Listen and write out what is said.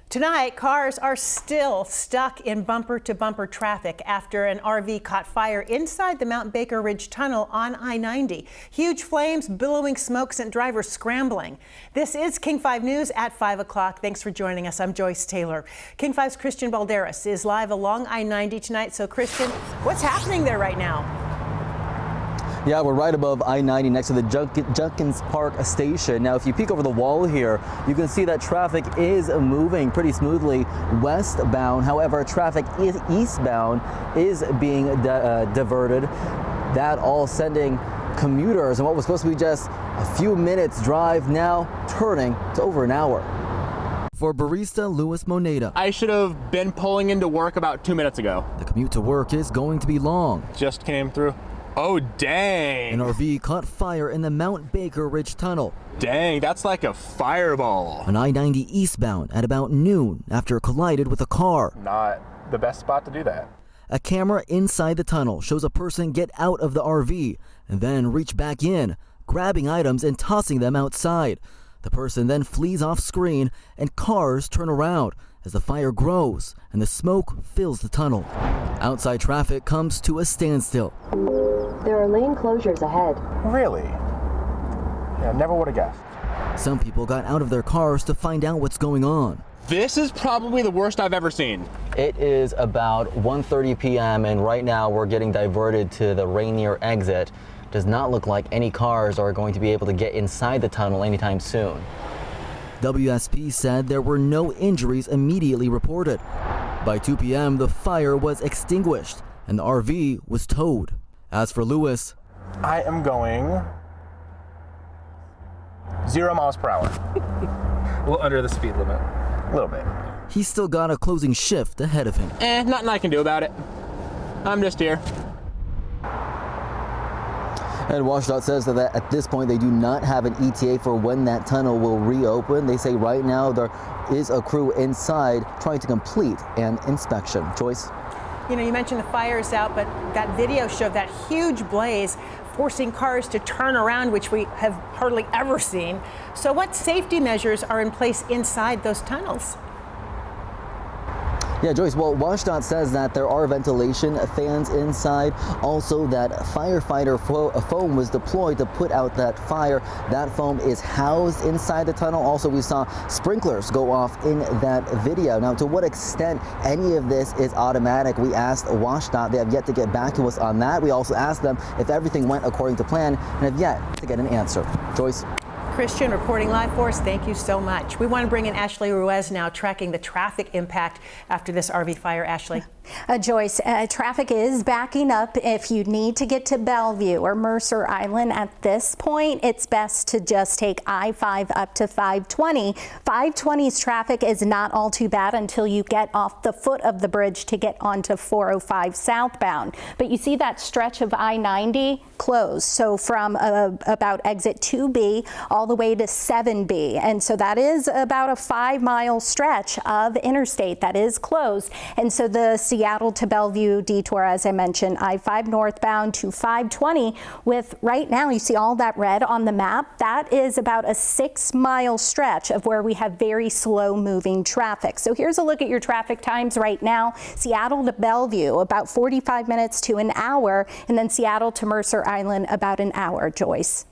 Tonight, cars are still stuck in bumper-to-bumper traffic after an RV caught fire inside the Mount Baker Ridge Tunnel on I-90. Huge flames, billowing smoke sent drivers scrambling. This is King 5 News at 5 o'clock. Thanks for joining us. I'm Joyce Taylor. King 5's Christian Balderas is live along I-90 tonight. So, Christian, what's happening there right now? Yeah, we're right above I-90 next to the Jun Park station. Now, if you peek over the wall here, you can see that traffic is moving pretty smoothly westbound. However, traffic eastbound is being diverted. That all sending commuters and what was supposed to be just a few minutes drive now turning to over an hour. For barista Louis Moneda, I should have been pulling into work about 2 minutes ago. The commute to work is going to be long. Just came through. Oh, dang. An RV caught fire in the Mount Baker Ridge Tunnel. Dang, that's like a fireball. On I-90 eastbound at about noon after it collided with a car. Not the best spot to do that. A camera inside the tunnel shows a person get out of the RV and then reach back in, grabbing items and tossing them outside. The person then flees off screen and cars turn around as the fire grows and the smoke fills the tunnel. Outside traffic comes to a standstill. There are lane closures ahead. Really? Yeah, never would have guessed. Some people got out of their cars to find out what's going on. This is probably the worst I've ever seen. It is about 1:30 p.m. and right now we're getting diverted to the Rainier exit. Does not look like any cars are going to be able to get inside the tunnel anytime soon. WSP said there were no injuries immediately reported. By 2 p.m., the fire was extinguished and the RV was towed. As for Louis, I am going 0 miles per hour. Well, under the speed limit. A little bit. He's still got a closing shift ahead of him. Nothing I can do about it. I'm just here. And WashDOT says that at this point they do not have an ETA for when that tunnel will reopen. They say right now there is a crew inside trying to complete an inspection. Joyce? You know, you mentioned the fires out, but that video showed that huge blaze forcing cars to turn around, which we have hardly ever seen. So what safety measures are in place inside those tunnels? Yeah, Joyce, well, WashDOT says that there are ventilation fans inside. Also, that firefighter foam was deployed to put out that fire. That foam is housed inside the tunnel. Also, we saw sprinklers go off in that video. Now, to what extent any of this is automatic, we asked WashDOT. They have yet to get back to us on that. We also asked them if everything went according to plan and have yet to get an answer. Joyce? Christian reporting live for us. Thank you so much. We want to bring in Ashley Ruiz now, tracking the traffic impact after this RV fire. Ashley. Joyce, traffic is backing up. If you need to get to Bellevue or Mercer Island at this point, it's best to just take I-5 up to 520. 520's traffic is not all too bad until you get off the foot of the bridge to get onto 405 southbound. But you see that stretch of I-90 closed. So from about exit 2B all the way to 7B. And so that is about a 5-mile stretch of interstate that is closed. And so the Seattle to Bellevue detour, as I mentioned, I-5 northbound to 520 with right now, you see all that red on the map. That is about a 6-mile stretch of where we have very slow moving traffic. So here's a look at your traffic times right now. Seattle to Bellevue, about 45 minutes to an hour, and then Seattle to Mercer Island, about an hour. Joyce.